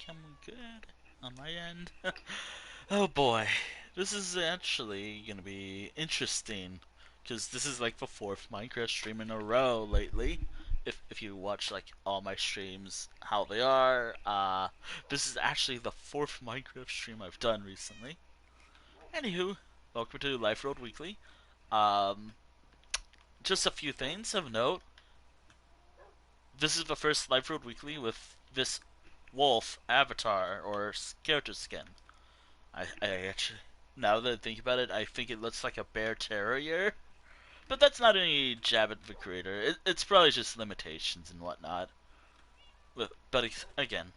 think I'm good on my end. Oh boy, this is actually gonna be interesting because this is like the fourth Minecraft stream in a row lately. If you watch like all my streams, how they are, this is actually the fourth Minecraft stream I've done recently. Anywho, welcome to Life Road Weekly. Um, just a few things of note. This is the first Life Road Weekly with this wolf avatar or character skin. I actually, now that I think about it, I think it looks like a bear terrier. But that's not any jab at the creator. It's probably just limitations and whatnot. But again,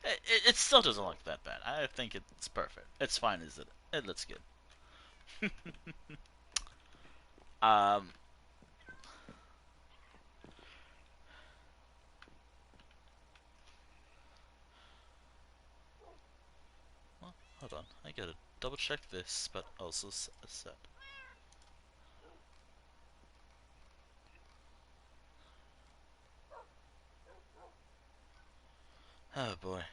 it still doesn't look that bad. I think it's perfect. It's fine as it looks good. um, well, hold on. I gotta double check this, but also set. Oh boy.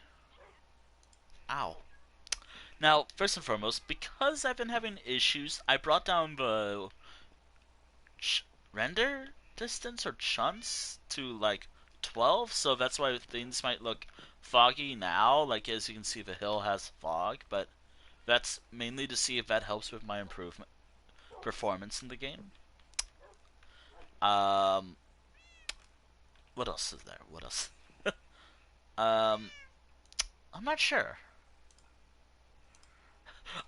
Ow. Now, first and foremost, because I've been having issues, I brought down the ch- render distance or chunks to like 12, so that's why things might look foggy now. Like, as you can see, the hill has fog, but that's mainly to see if that helps with my improvement performance in the game. Um, what else is there? What else? Um, I'm not sure.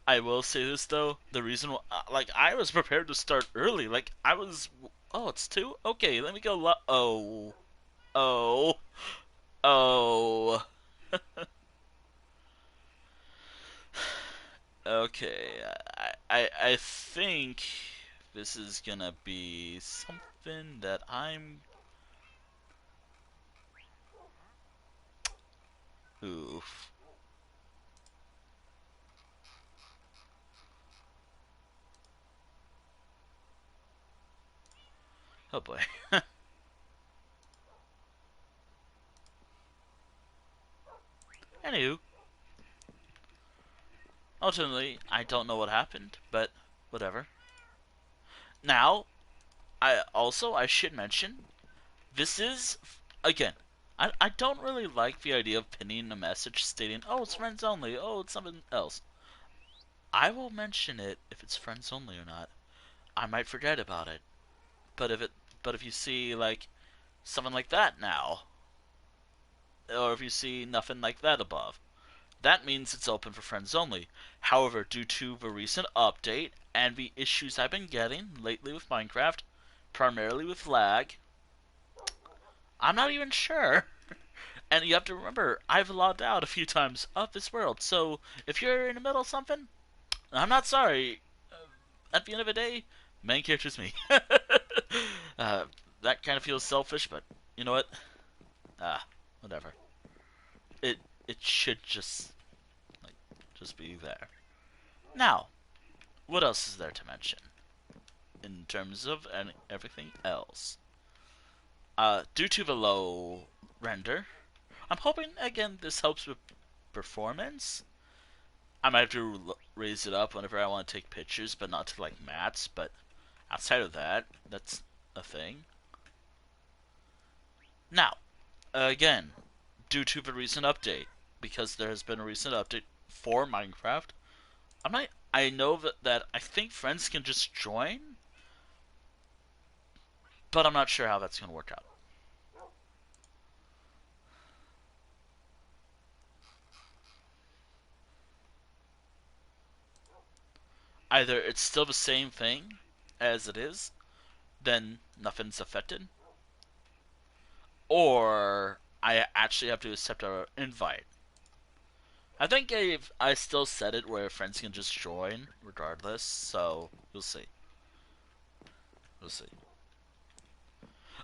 I will say this though, the reason why, like, I was prepared to start early. Like, I was. Oh, it's two. Okay, let me go. Oh, oh, oh. Okay, I think this is gonna be something that I'm. Oof. Oh boy. Anywho, ultimately, I don't know what happened, but whatever. Now, I should mention this is again. I don't really like the idea of pinning a message stating, "Oh, it's friends only. Oh, it's something else." I will mention it if it's friends only or not. I might forget about it, but if you see like something like that now, or if you see nothing like that above, that means it's open for friends only. However, due to the recent update and the issues I've been getting lately with Minecraft, primarily with lag, I'm not even sure. And you have to remember, I've logged out a few times of this world, so if you're in the middle of something, I'm not sorry. At the end of the day, main character's me. uh, that kind of feels selfish, but you know what? Whatever. It should like just be there. Now, what else is there to mention in terms of everything else? Due to the low render, I'm hoping again this helps with performance. I might have to raise it up whenever I want to take pictures, but not to like mats. But outside of that, that's a thing. Now, again, due to the recent update, because there has been a recent update for Minecraft, I'm not. I know that I think friends can just join, but I'm not sure how that's gonna work out. Either it's still the same thing as it is, then nothing's affected, or I actually have to accept an invite. I think I still set it where friends can just join regardless, so we'll see. We'll see.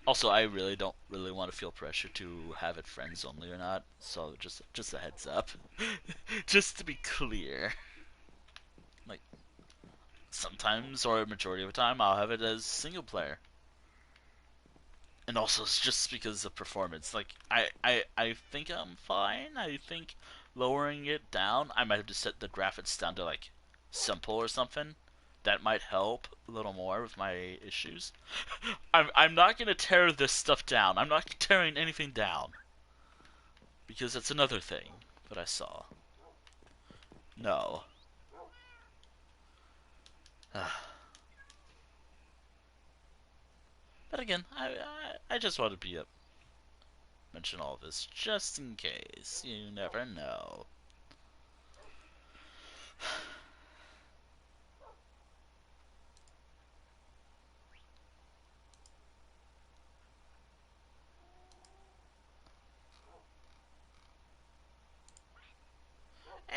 Also, I really don't really want to feel pressure to have it friends only or not, so just a heads up. Just to be clear. Like sometimes or a majority of the time I'll have it as single player. And also, it's just because of performance. Like, I think I'm fine. I think lowering it down, I might have to set the graphics down to, like, simple or something. That might help a little more with my issues. I'm not gonna tear this stuff down. I'm not tearing anything down. Because that's another thing that I saw. No. But again, I just want to mention all this just in case. You never know.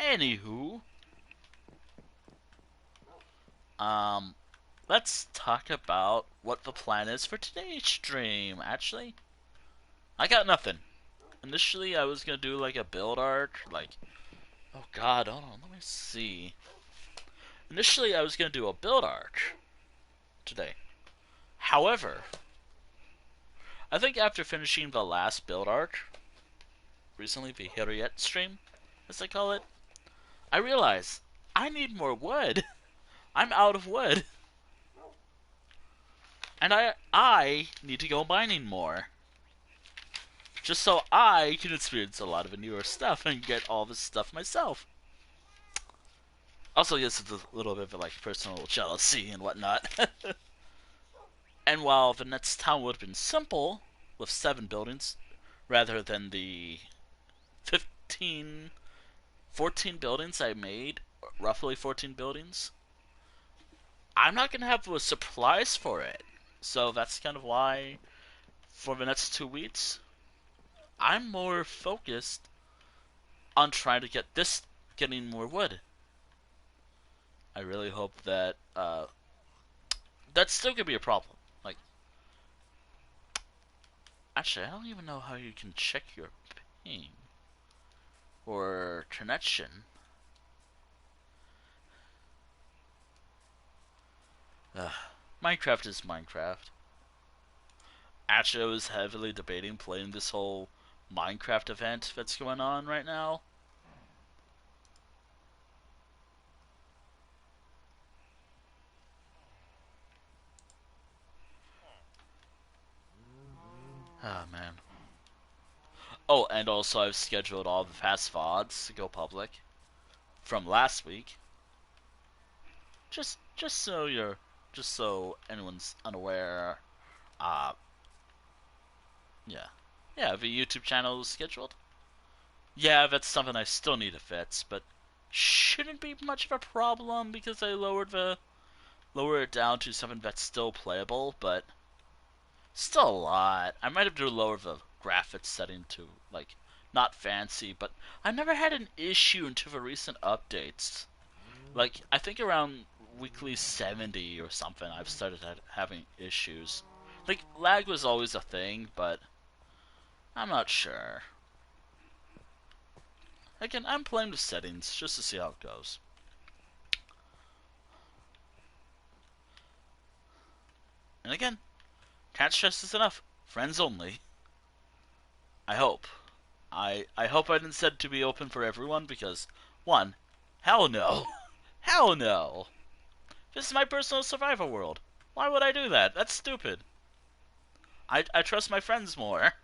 Anywho, um, let's talk about what the plan is for today's stream. Actually, I got nothing. Initially, I was gonna do like a build arc, like, oh god, hold on, let me see. Initially, I was gonna do a build arc today. However, I think after finishing the last build arc, recently the Harriet stream, as they call it, I realized I need more wood. I'm out of wood. And I need to go mining more. Just so I can experience a lot of the newer stuff and get all this stuff myself. Also, yes, it's a little bit of like personal jealousy and whatnot. And while the next town would have been simple, with 7 buildings, rather than the 15, 14 buildings I made, roughly 14 buildings, I'm not going to have the supplies for it. So that's kind of why, for the next 2 weeks, I'm more focused on trying to getting more wood. I really hope that, that's still going to be a problem. Like, actually, I don't even know how you can check your ping or connection. Minecraft is Minecraft. Actually, I was heavily debating playing this whole Minecraft event that's going on right now. Oh, man. Oh, and also I've scheduled all the fast VODs to go public from last week. Just so anyone's unaware, uh, yeah. Yeah, the YouTube channel is scheduled. Yeah, that's something I still need to fix, but shouldn't be much of a problem because I lower it down to something that's still playable, but still a lot. I might have to lower the graphics setting to, like, not fancy, but I never had an issue until the recent updates. Like, I think around weekly 70 or something, I've started having issues. Like, lag was always a thing, but I'm not sure. Again, I'm playing with settings just to see how it goes. And again, can't stress this enough. Friends only. I hope. I hope I didn't set it to be open for everyone because, one, hell no. Hell no. This is my personal survival world. Why would I do that? That's stupid. I trust my friends more.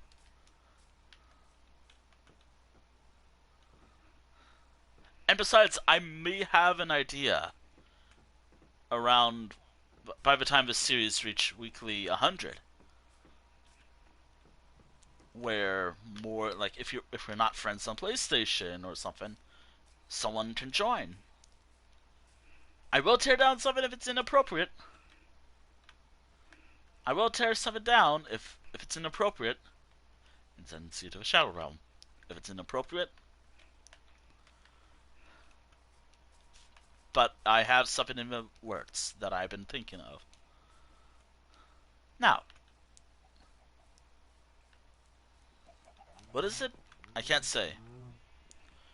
And besides, I may have an idea around by the time the series reach weekly 100 where more like if we're not friends on PlayStation or something, someone can join. I will tear down something if it's inappropriate. I will tear something down if it's inappropriate and send you to the Shadow Realm. If it's inappropriate, but I have something in the works that I've been thinking of. Now, what is it? I can't say.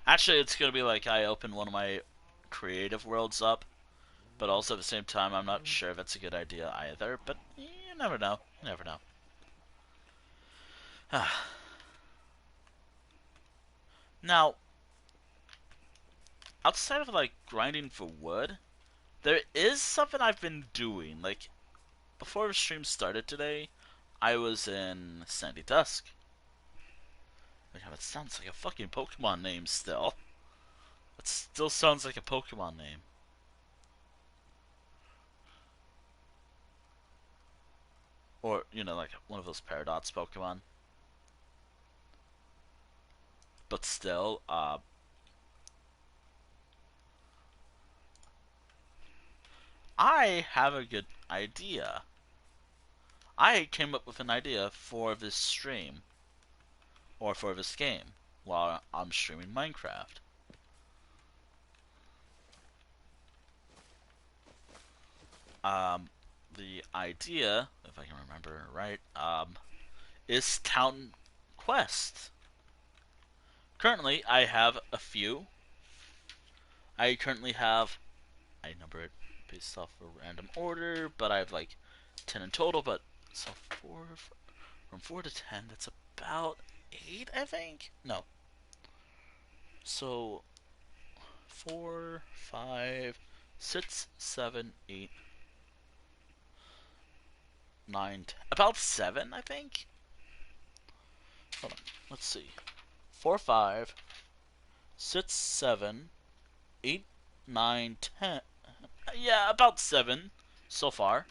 Actually, it's gonna be like I open one of my creative worlds up, but also at the same time, I'm not sure if that's a good idea either. But you never know. You never know. Now, outside of like grinding for wood, there is something I've been doing. Like before the stream started today, I was in Sandy Dusk. Like, that sounds like a fucking Pokemon name still. It still sounds like a Pokemon name. Or, like one of those Paradox Pokemon. But still, I have a good idea. I came up with an idea for this stream, or for this game, while I'm streaming Minecraft. The idea, if I can remember right, is Town Quest. Currently, I have a few. I currently have, I number it based off a random order, but I have like 10 in total. But so from 4 to 10, that's about 8, I think. No, so 4, 5, 6, 7, 8, 9, 10. About 7, I think. Hold on, let's see. 4, 5, 6, 7, 8, 9, 10. Yeah, about 7 so far.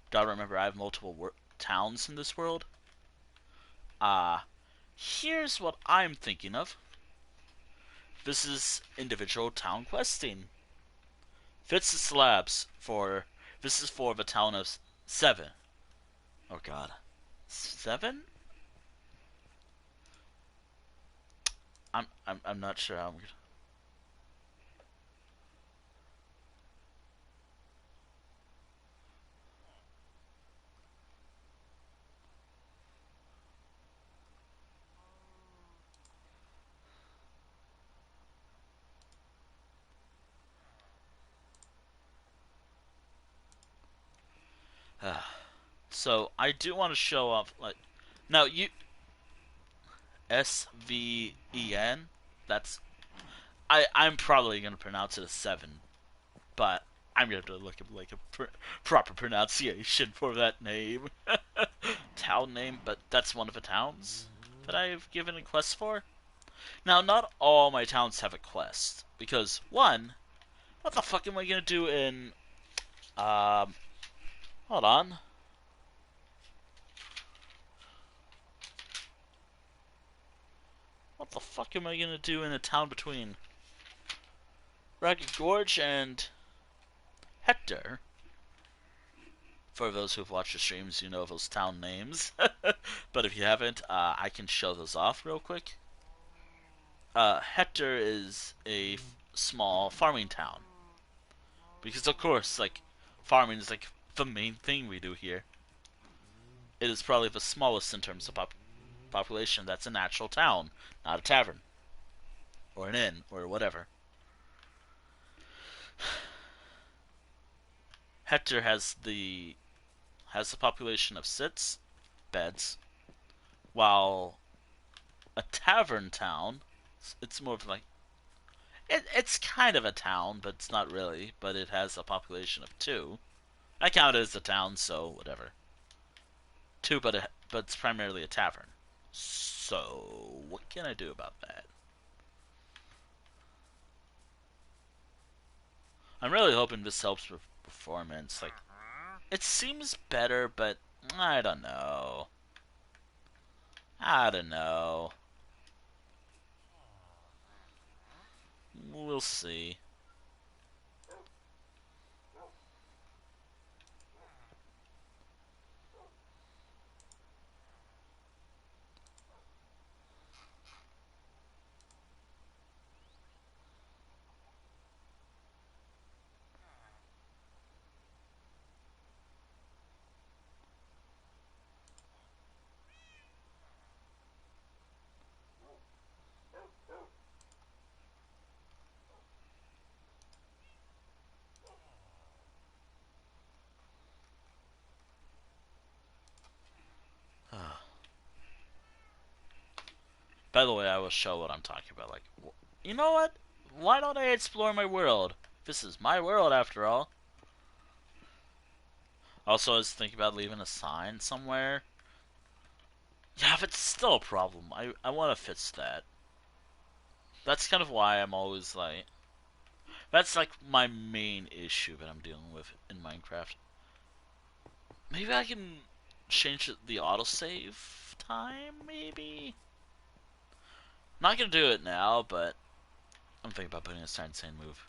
Gotta remember, I have multiple towns in this world. Here's what I'm thinking of. This is individual town questing. Fits the slabs for. This is for the town of 7. Oh god. 7? I'm not sure how I'm gonna. So I do want to show off like. Now you. SVEN. That's. I'm probably gonna pronounce it as 7, but I'm gonna have to look up like a proper pronunciation for that name. Town name, but that's one of the towns that I've given a quest for. Now, not all my towns have a quest because one, what the fuck am I gonna do in? Um, hold on. What the fuck am I gonna do in a town between Ragged Gorge and Hector? For those who've watched the streams, you know those town names. But if you haven't, I can show those off real quick. Hector is a small farming town. Because, of course, like, farming is, like, the main thing we do here. It is probably the smallest in terms of population that's a natural town, not a tavern. Or an inn, or whatever. Hector has the population of 6 beds, while a tavern town, it's more of like it's kind of a town, but it's not really. But it has a population of 2. I count it as a town, so whatever. 2, but it's primarily a tavern. So what can I do about that? I'm really hoping this helps with performance. Like, it seems better, but I don't know. I don't know. We'll see. By the way, I will show what I'm talking about. Like, you know what? Why don't I explore my world? This is my world after all. Also, I was thinking about leaving a sign somewhere. Yeah, but it's still a problem. I want to fix that. That's kind of why I'm always like... That's like my main issue that I'm dealing with in Minecraft. Maybe I can change the autosave time, maybe? Not gonna do it now, but I'm thinking about putting a sign saying move.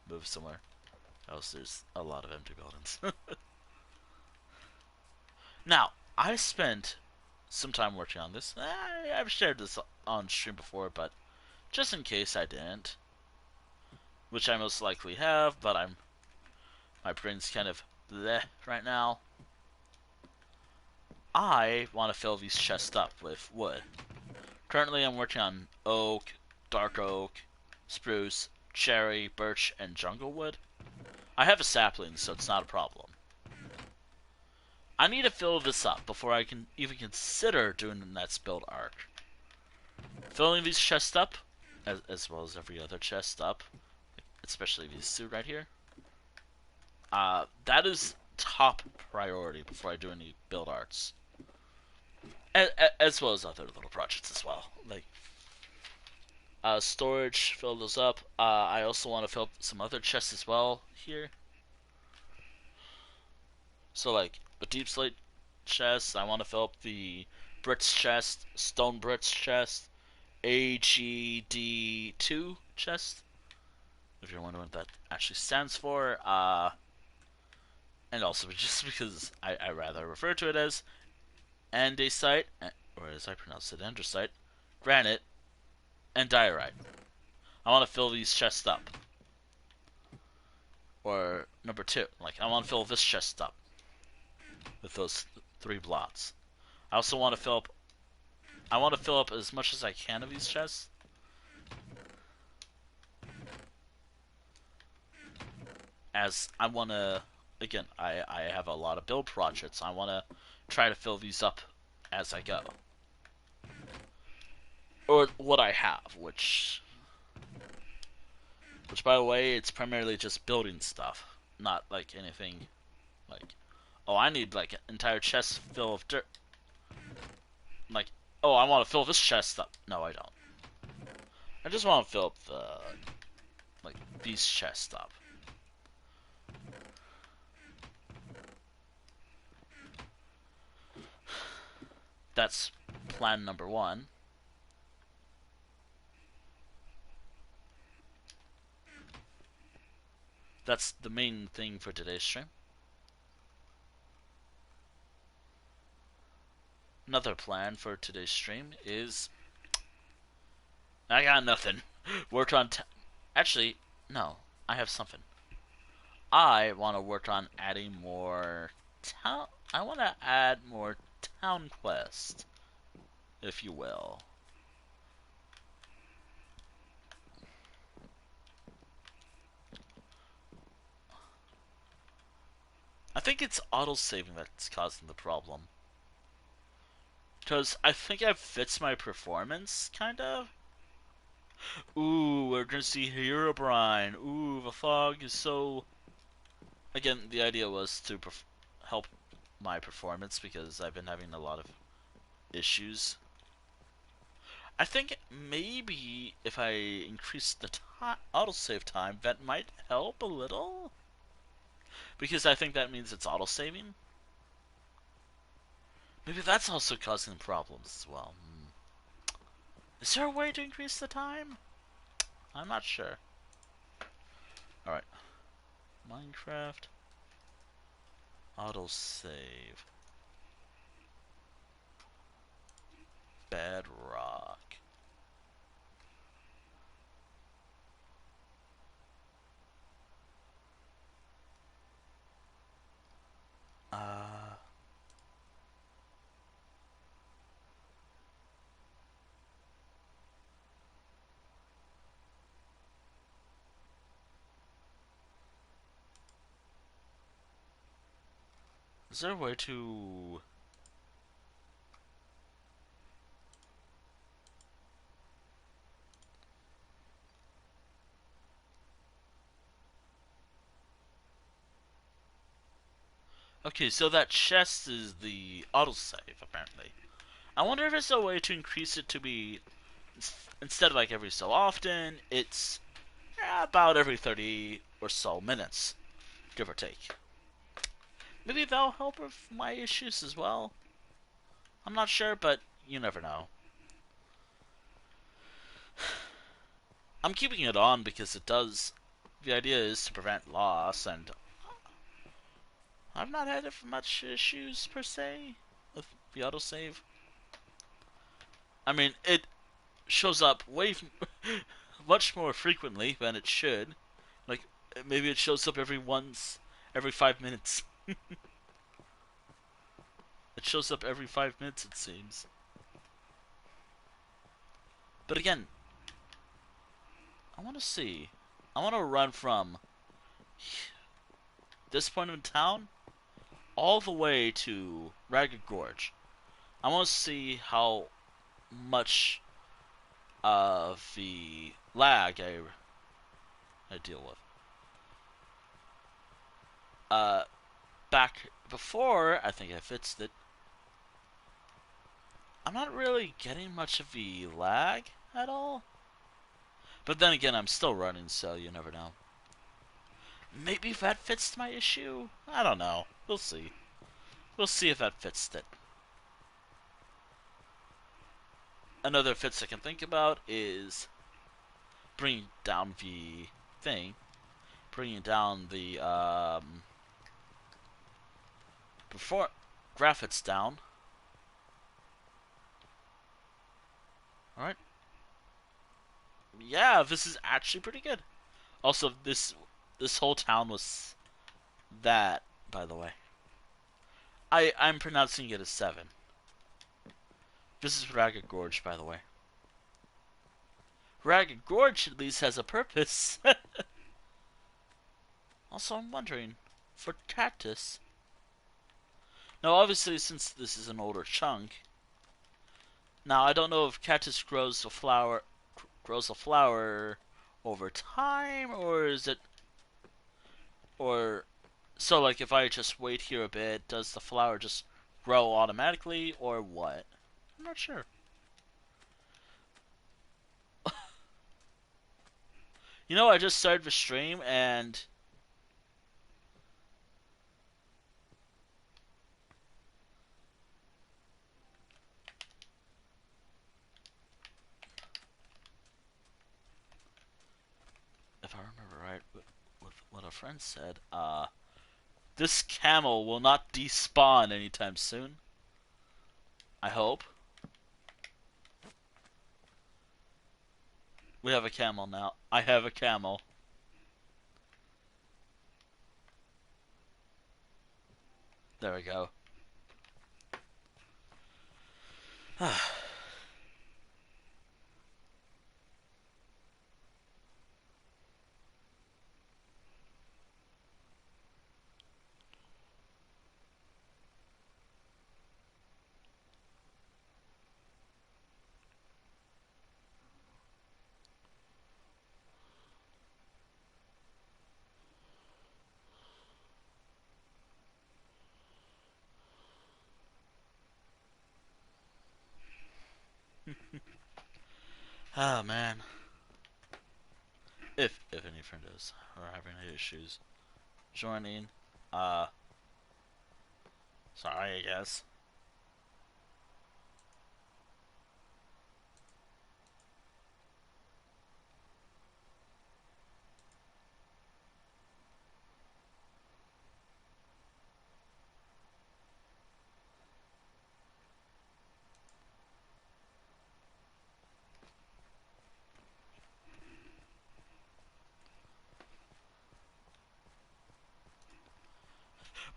Move somewhere else. There's a lot of empty buildings. Now, I spent some time working on this. I've shared this on stream before, but just in case I didn't, which I most likely have, but my brain's kind of bleh right now. I want to fill these chests up with wood. Currently, I'm working on oak, dark oak, spruce, cherry, birch, and jungle wood. I have a sapling, so it's not a problem. I need to fill this up before I can even consider doing the next build arc. Filling these chests up, as well as every other chest up, especially these two right here, that is top priority before I do any build arts. As well as other little projects as well. Like, storage, fill those up. I also want to fill up some other chests as well here. So, like, the deep slate chest, I want to fill up the bricks chest, stone bricks chest, AGD2 chest, if you're wondering what that actually stands for. And also just because I rather refer to it as andesite, or as I pronounce it, andesite, granite, and diorite. I want to fill these chests up. Or number two, like I want to fill this chest up with those three blocks. I also want to fill up. I want to fill up as much as I can of these chests. As I want to, again, I have a lot of build projects. I want to try to fill these up as I go. Or what I have, which by the way, it's primarily just building stuff. Not like anything like, oh, I need like an entire chest full of dirt. Like, oh, I want to fill this chest up. No, I don't. I just want to fill up like, these chests up. That's plan number one. That's the main thing for today's stream. Another plan for today's stream is... I got nothing. Work on... Actually, no. I have something. I want to work on adding more town... I want to add more town quests, if you will. I think it's auto-saving that's causing the problem. Because I think I've fixed my performance, kind of. Ooh, we're gonna see Herobrine. Ooh, the fog is so... Again, the idea was to help my performance because I've been having a lot of issues. I think maybe if I increase the autosave time, that might help a little. Because I think that means it's autosaving. Maybe that's also causing problems as well. Is there a way to increase the time? I'm not sure. Alright. Minecraft. Autosave. Bedrock. Is there a way to... Okay, so that chest is the autosave, apparently. I wonder if there's a way to increase it to be, instead of like every so often, it's about every 30 or so minutes, give or take. Maybe that'll help with my issues as well. I'm not sure, but you never know. I'm keeping it on because it does. The idea is to prevent loss, and I've not had much issues per se with the autosave. I mean, it shows up way much more frequently than it should. Like maybe it shows up every 5 minutes. It shows up every 5 minutes, it seems. But again, I want to see. I want to run from this point in town all the way to Ragged Gorge. I want to see how much of the lag I deal with. Uh, Back before, I think I fixed it. I'm not really getting much of the lag at all. But then again, I'm still running, so you never know. Maybe that fixed my issue? I don't know. We'll see. We'll see if that fixed it. Another fix I can think about is bringing down the thing. Bringing down the, before graphics down. Alright. Yeah, this is actually pretty good. Also, this whole town was that, by the way. I'm pronouncing it as 7. This is Ragged Gorge, by the way. Ragged Gorge at least has a purpose. Also, I'm wondering, for cactus. Now, obviously, since this is an older chunk, now I don't know if cactus grows a flower over time, or is it, or so like if I just wait here a bit, does the flower just grow automatically, or what? I'm not sure. You know, I just started the stream and if I remember right, with what a friend said, this camel will not despawn anytime soon. I hope. We have a camel now. I have a camel. There we go. Oh man. If any friendos are having any issues joining, sorry I guess.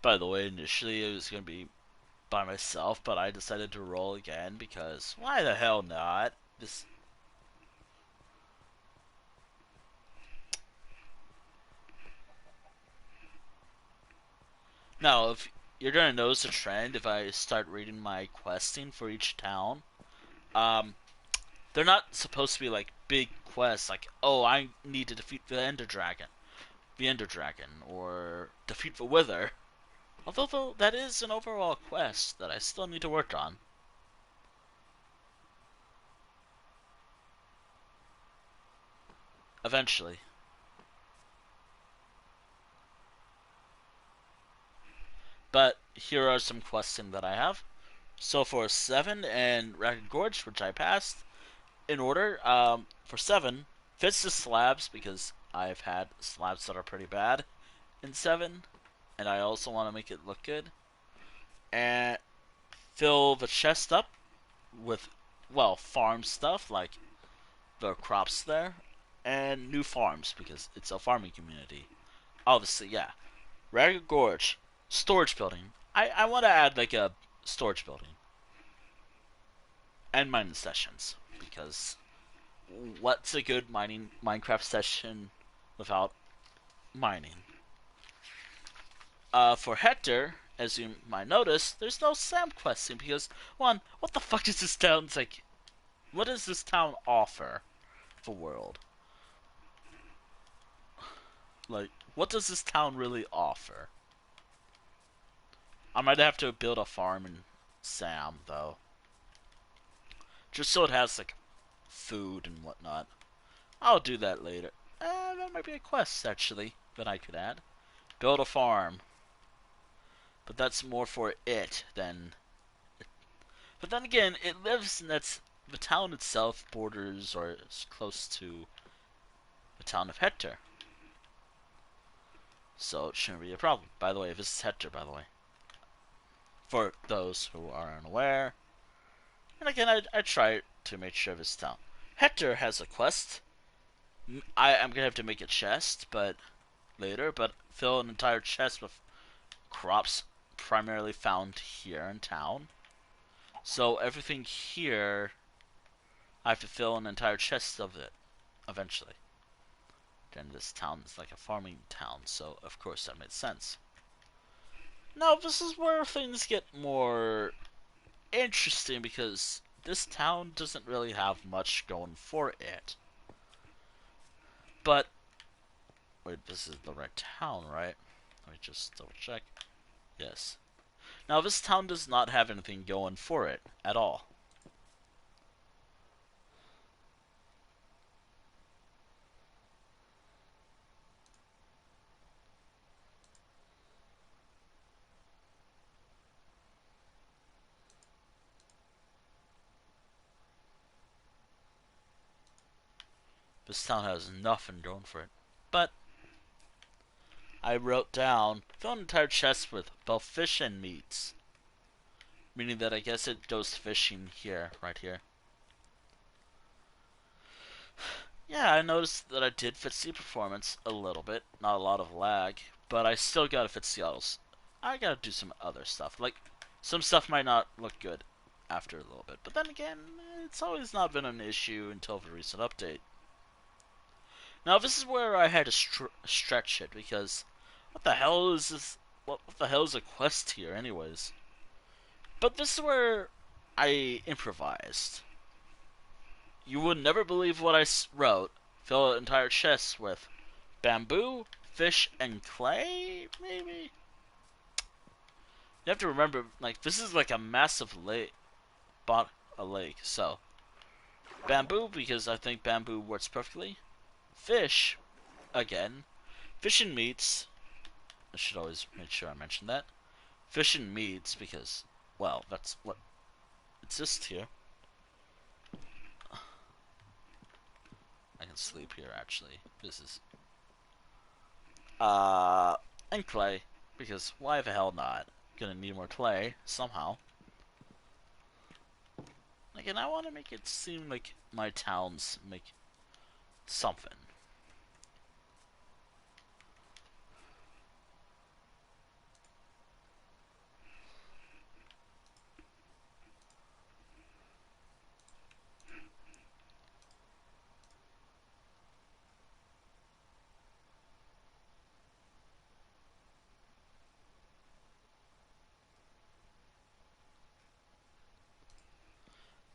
By the way, initially it was gonna be by myself, but I decided to roll again because why the hell not? This now, if you're gonna notice a trend, if I start reading my questing for each town, um, they're not supposed to be like big quests, like oh I need to defeat the Ender Dragon, or defeat the Wither. Although, though, that is an overall quest that I still need to work on. Eventually. But here are some questing that I have. So for 7 and Ragged Gorge, which I passed in order, for 7, fits the slabs because I've had slabs that are pretty bad in 7, and I also want to make it look good. And fill the chest up with, well, farm stuff like the crops there, and new farms because it's a farming community. Obviously, yeah. Ragged Gorge, storage building. I want to add like a storage building and mining sessions because what's a good mining Minecraft session without mining? For Hector, as you might notice, there's no Sam questing because one, what the fuck is this town's like? What does this town offer the world? Like, what does this town really offer? I might have to build a farm in Sam though, just so it has like food and whatnot. I'll do that later. That might be a quest actually that I could add. Build a farm. But that's more for it than. But then again, it lives in the town itself borders or is close to the town of Hector, so it shouldn't be a problem. By the way, this is Hector, by the way, for those who are unaware. And again, I try to make sure this town. Hector has a quest. I'm gonna have to make a chest, but later. But fill an entire chest with crops primarily found here in town. So everything here, I have to fill an entire chest of it eventually. Then this town is like a farming town, so of course that makes sense. Now this is where things get more interesting because this town doesn't really have much going for it. But wait, this is the right town, right? Let me just double check. Yes. Now this town does not have anything going for it at all. This town has nothing going for it. But I wrote down, fill an entire chest with both fish and meats. Meaning that I guess it goes fishing here, right here. Yeah, I noticed that I did fix the performance a little bit, not a lot of lag, but I still gotta fix the autos. I gotta do some other stuff. Like, some stuff might not look good after a little bit, but then again, it's always not been an issue until the recent update. Now, this is where I had to stretch it because what the hell is this? What the hell is a quest here, anyways? But this is where I improvised. You would never believe what I wrote. Fill an entire chest with bamboo, fish, and clay, maybe? You have to remember, like, this is like a massive lake, a lake, so. Bamboo, because I think bamboo works perfectly. Fish, again. Fish and meats. I should always make sure I mention that. Fish and meats, because, well, that's what exists here. I can sleep here, actually. This is and clay, because why the hell not? Gonna need more clay, somehow. Again, I want to make it seem like my towns make something.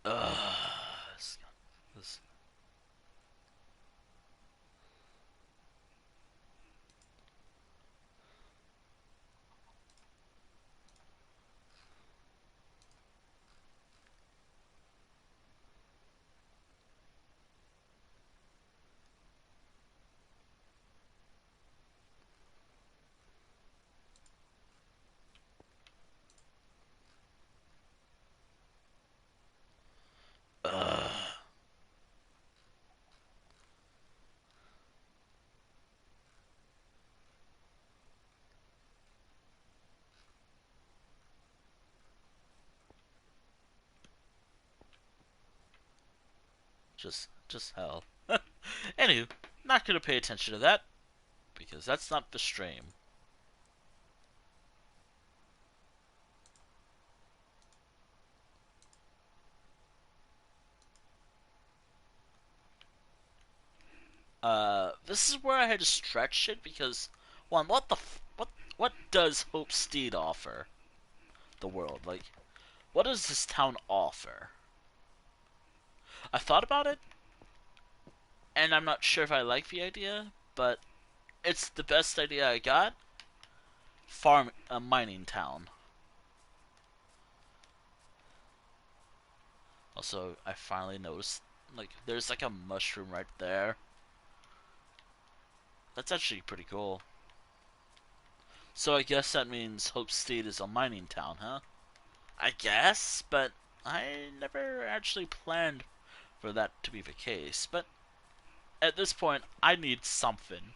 Ugh. This. Just hell. Anywho, not gonna pay attention to that because that's not the stream. This is where I had to stretch it because, one, what does Hope Steed offer the world? Like, what does this town offer? I thought about it, and I'm not sure if I like the idea, but it's the best idea I got. A mining town. Also, I finally noticed, like, there's like a mushroom right there. That's actually pretty cool. So I guess that means Hope State is a mining town, huh? I guess, but I never actually planned for that to be the case. But at this point, I need something.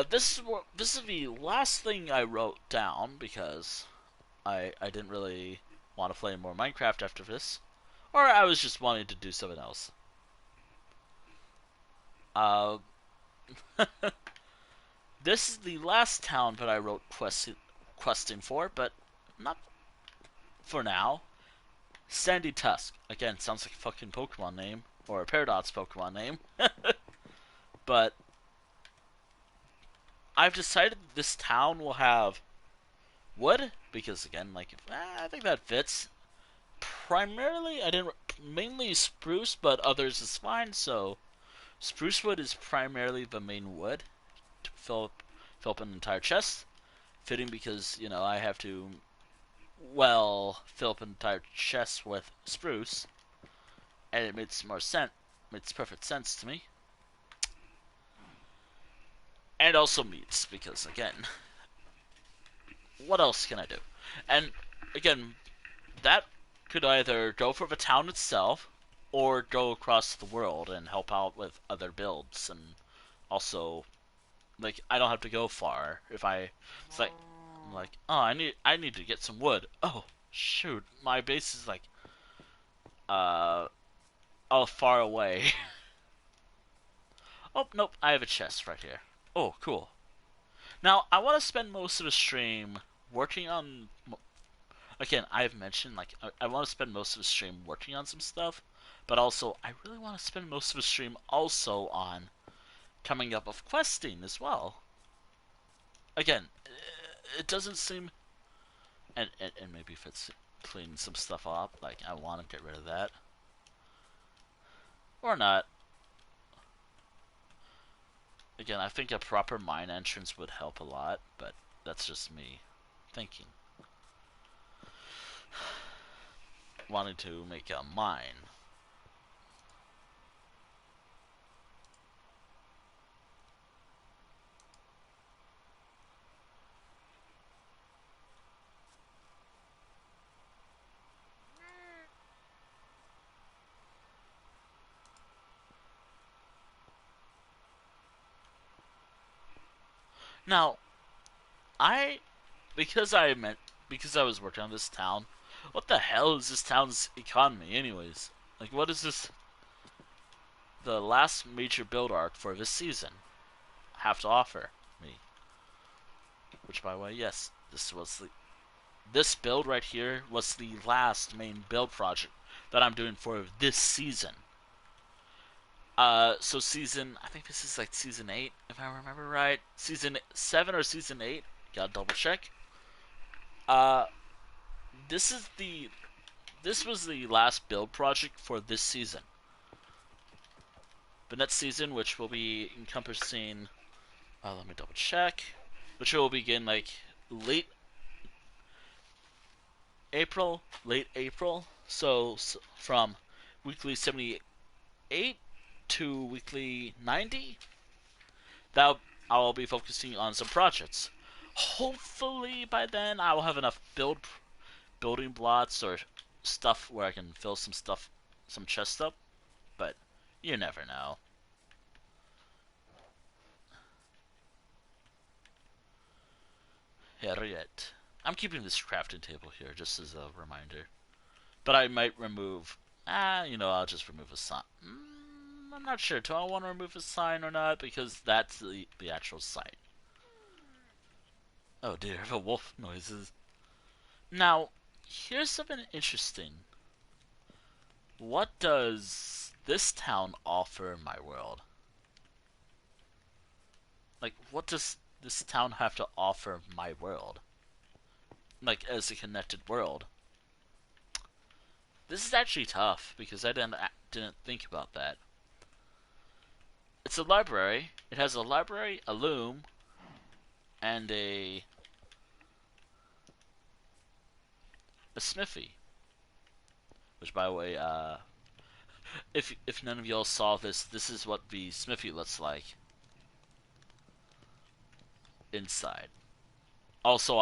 This is the last thing I wrote down because I didn't really want to play more Minecraft after this, or I was just wanting to do something else. Uh, this is the last town that I wrote questing for, but not for now. Sandy Tusk. Again, sounds like a fucking Pokemon name. Or a Paradox Pokemon name. But I've decided this town will have wood. Because, again, like, I think that fits. Primarily, I didn't. Mainly spruce, but others is fine, so. Spruce wood is primarily the main wood to fill up an entire chest. Fitting because, I have to, well, fill up an entire chest with spruce. And it makes more sense. Makes perfect sense to me. And also meats, because again, what else can I do? And again, that could either go for the town itself, or go across the world and help out with other builds. And also, like, I don't have to go far. If I, it's like, I'm like, oh, I need to get some wood. Oh, shoot, my base is like, uh, oh, far away. Oh, nope, I have a chest right here. Oh, cool. Now, I want to spend most of the stream working on. Again, I've mentioned, like, I want to spend most of the stream working on some stuff, but also, I really want to spend most of the stream also on coming up with questing as well. Again, it doesn't seem. And maybe if it's cleaning some stuff up, like, I want to get rid of that. Or not. Again, I think a proper mine entrance would help a lot, but that's just me thinking. Wanting to make a mine. Now, I because I was working on this town. What the hell is this town's economy, anyways? Like, what is this? The last major build arc for this season have to offer me. Which, by the way, yes, this build right here was the last main build project that I'm doing for this season. So I think this is like season 8, if I remember right. Season 7 or season 8. Gotta double check. Uh, this is the this was the last build project for this season. The next season, which will be encompassing, let me double check, which will begin like late late April. So from weekly 78 to weekly 90, that I'll be focusing on some projects. Hopefully by then I will have enough building blocks or stuff where I can fill some chests up, but you never know. Harriet. I'm keeping this crafting table here just as a reminder. But I might remove I'll just remove a sign. I'm not sure. Do I want to remove a sign or not? Because that's the actual site. Oh dear, the wolf noises. Now, here's something interesting. What does this town offer my world? Like, what does this town have to offer my world? Like, as a connected world? This is actually tough because I didn't think about that. It's a library. It has a library, a loom, and a smithy. Which, by the way, if none of y'all saw this, this is what the smithy looks like inside. Also,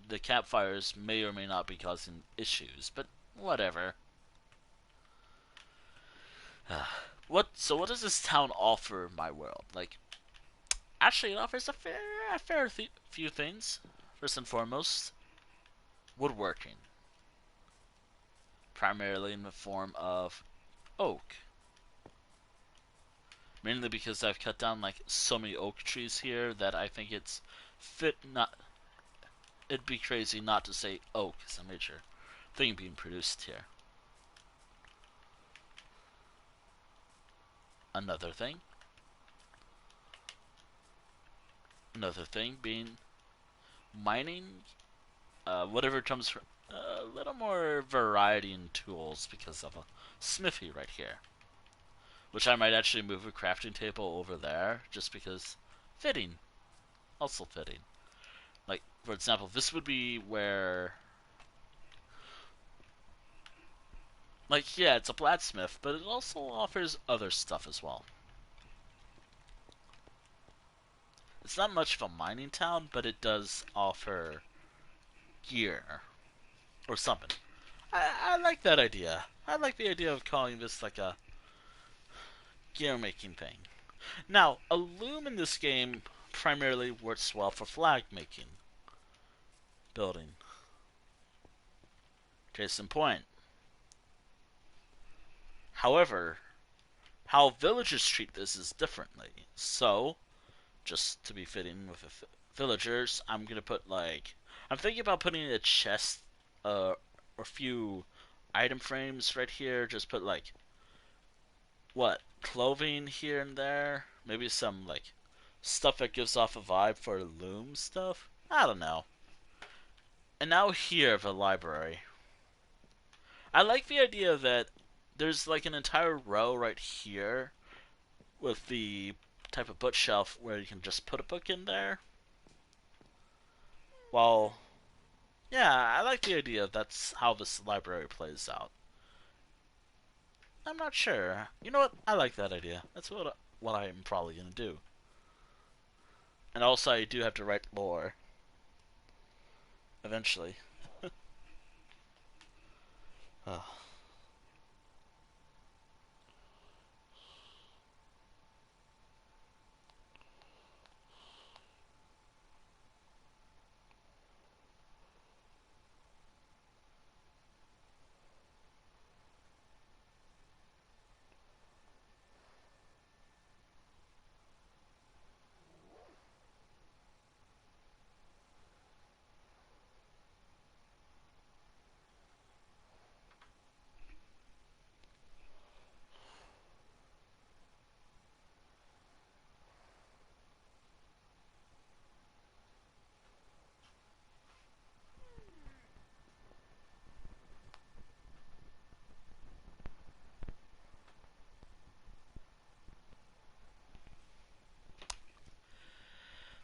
the campfires may or may not be causing issues, but whatever. What does this town offer my world? Like, actually, it offers a fair few things. First and foremost, woodworking, primarily in the form of oak. Mainly because I've cut down like so many oak trees here that I think fit not. It'd be crazy not to say oak as a major thing being produced here. Another thing, another thing being mining. Whatever comes from a little more variety in tools because of a smithy right here. Which I might actually move a crafting table over there just because fitting. Also fitting. Like, for example, this would be where. Like, yeah, it's a blacksmith, but it also offers other stuff as well. It's not much of a mining town, but it does offer gear or something. I like that idea. I like the idea of calling this like a gear making thing. Now, a loom in this game primarily works well for flag making, building. Case in point. However, how villagers treat this is differently. So, just to be fitting with the villagers, I'm thinking about putting a chest, or a few item frames right here. Just put like clothing here and there. Maybe some like stuff that gives off a vibe for loom stuff. I don't know. And now here, the library. I like the idea that there's like an entire row right here with the type of bookshelf where you can just put a book in there. Well, yeah, I like the idea that's how this library plays out. I'm not sure. You know what? I like that idea. That's what I'm probably gonna do. And also, I do have to write lore eventually. Oh.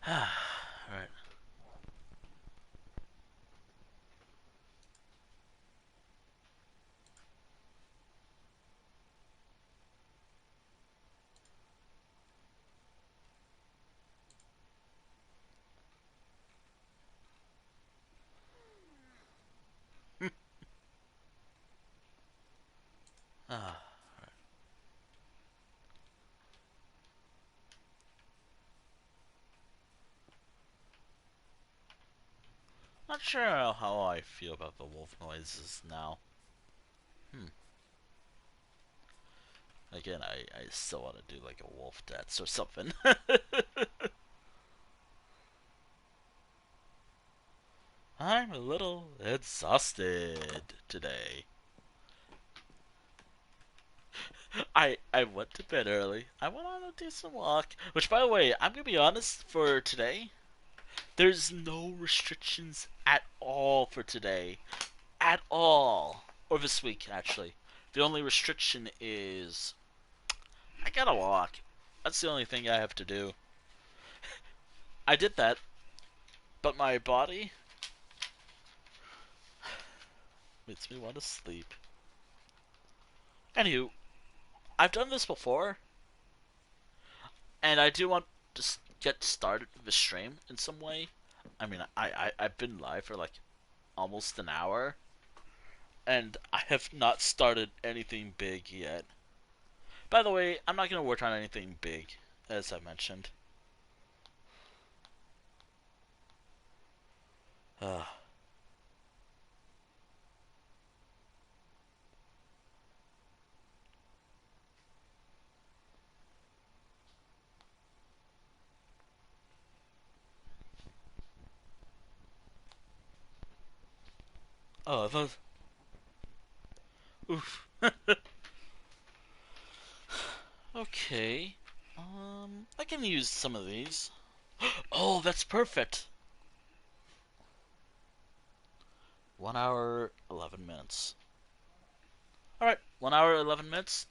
Alright. Ah. Not sure how I feel about the wolf noises now. Hmm. Again, I still want to do like a wolf dance or something. I'm a little exhausted today. I went to bed early. I went on a decent walk. Which, by the way, I'm gonna be honest. For today, there's no restrictions at all for today, at all, or this week actually. The only restriction is I gotta walk. That's the only thing I have to do. I did that, but my body makes me want to sleep. Anywho, I've done this before, and I do want to get started with the stream in some way. I mean, I've been live for like almost an hour, and I have not started anything big yet. By the way, I'm not gonna work on anything big, as I mentioned. Uh, oh, those. Oof. Okay. I can use some of these. Oh, that's perfect. 1 hour, 11 minutes. Alright, 1 hour, 11 minutes.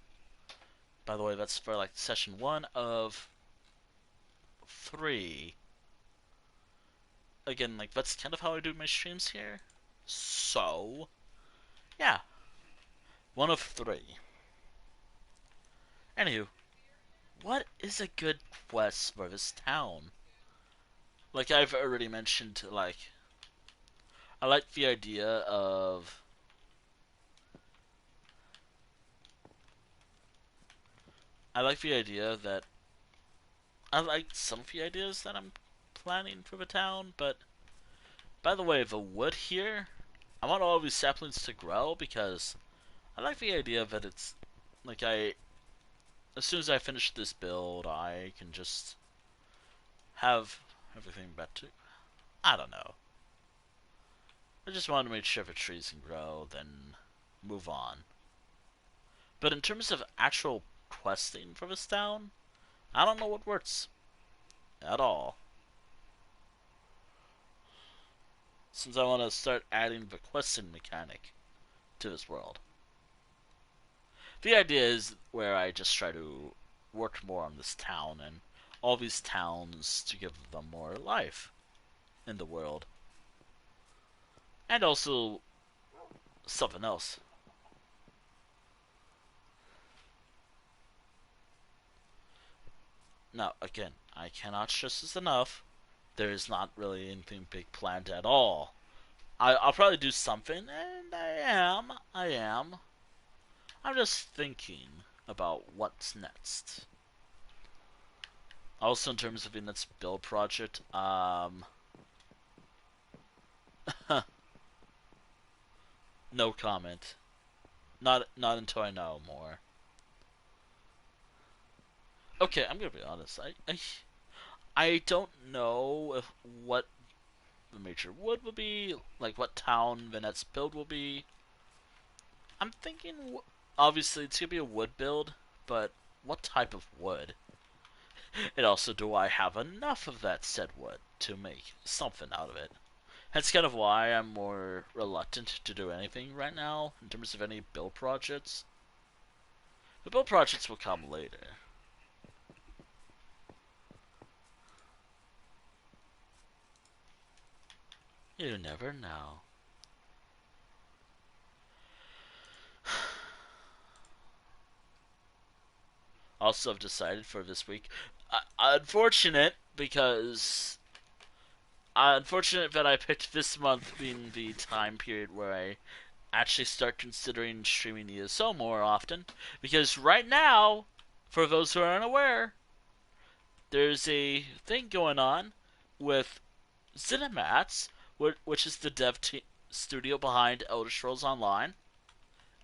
By the way, that's for like session 1 of 3. Again, like, that's kind of how I do my streams here. So, yeah. 1 of 3. Anywho, what is a good quest for this town? Like I've already mentioned, like, I like the idea of I like the idea that I like some of the ideas that I'm planning for the town, but by the way, the wood here, I want all these saplings to grow because I like the idea that it's like as soon as I finish this build, I can just have everything better. I don't know. I just want to make sure the trees can grow, then move on. But in terms of actual questing for this town, I don't know what works at all. Since I want to start adding the questing mechanic to this world. The idea is where I just try to work more on this town and all these towns to give them more life in the world. And also something else. Now, again, I cannot stress this enough. There is not really anything big planned at all. I'll probably do something, and I am. I'm just thinking about what's next. Also, in terms of the next build project, no comment. Not until I know more. Okay, I'm gonna be honest. I don't know if what the major wood will be, like what town the next build will be. I'm thinking, obviously, it's gonna be a wood build, but what type of wood? And also, do I have enough of that said wood to make something out of it? That's kind of why I'm more reluctant to do anything right now in terms of any build projects. The build projects will come later. You never know. Also, I've decided for this week. Unfortunate because unfortunate that I picked this month being the time period where I actually start considering streaming ESO more often. Because right now, for those who are unaware, there's a thing going on with Cinemats, which is the studio behind Elder Scrolls Online,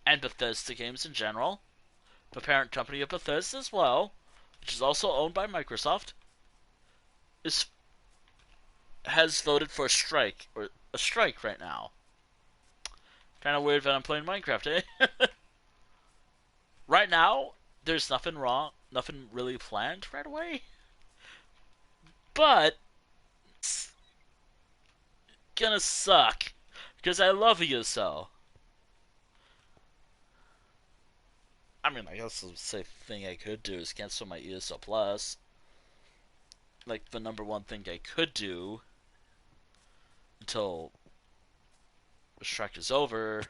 and Bethesda games in general, the parent company of Bethesda as well, which is also owned by Microsoft, is has voted for a strike right now. Kind of weird that I'm playing Minecraft, eh? Right now, there's nothing wrong, nothing really planned right away, but it's gonna suck because I love ESO. I mean, I guess the safe thing I could do is cancel my ESO Plus. Like the number one thing I could do until the strike is over.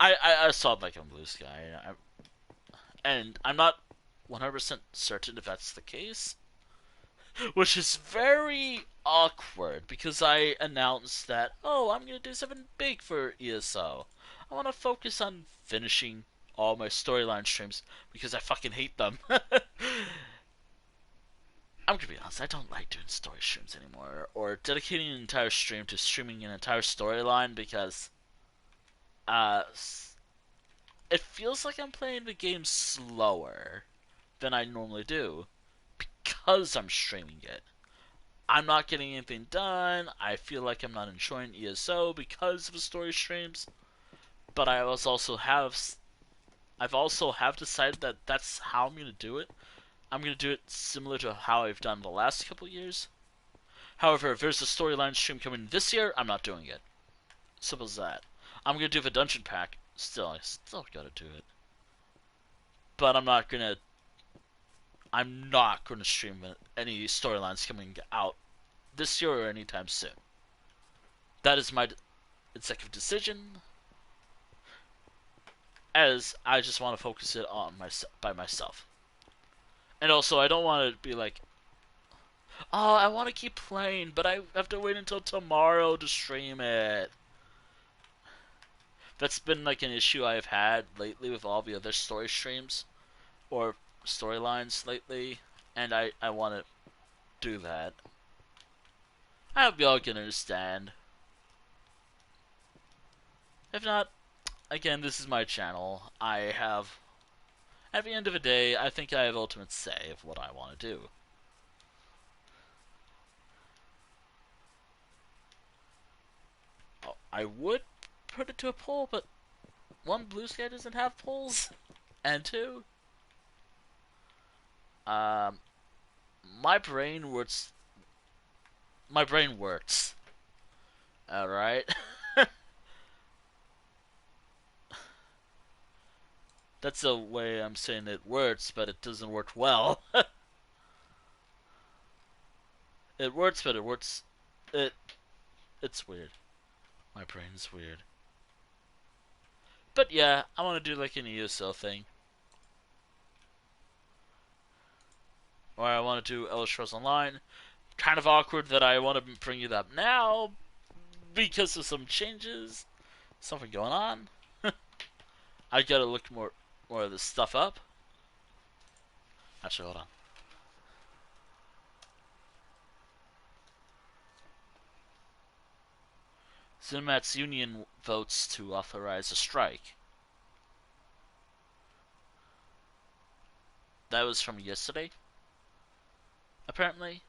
I saw it like a blue sky, and I'm not 100% certain if that's the case, which is very awkward because I announced that, oh, I'm gonna do something big for ESO. I want to focus on finishing all my storyline streams because I fucking hate them. I'm gonna be honest, I don't like doing story streams anymore, or dedicating an entire stream to streaming an entire storyline because uh, it feels like I'm playing the game slower than I normally do because I'm streaming it. I'm not getting anything done. I feel like I'm not enjoying ESO because of the story streams. But I've also have decided that that's how I'm gonna do it. I'm gonna do it similar to how I've done the last couple years. However, if there's a storyline stream coming this year, I'm not doing it. Simple as that. I'm gonna do the dungeon pack. I still gotta do it. But I'm not gonna stream any storylines coming out this year or anytime soon. That is my executive decision, as I just want to focus it on by myself. And also, I don't want to be like, oh, I want to keep playing, but I have to wait until tomorrow to stream it. That's been like an issue I've had lately with all the other story streams or storylines lately, and I want to do that. I hope y'all can understand. If not, again, this is my channel. At the end of the day, I think I have ultimate say of what I want to do. Oh, I would put it to a poll, but one, Blue Sky doesn't have polls, and two, um, my brain works. My brain works. All right. That's the way I'm saying it works, but it doesn't work well. It works, but it works. It it's weird. My brain's weird. But yeah, I want to do like an ESL thing, or I want to do Elder Scrolls Online. Kind of awkward that I want to bring it up now because of some changes, something going on. I gotta look more of this stuff up. Actually, hold on. Cinemats Union votes to authorize a strike. That was from yesterday, apparently.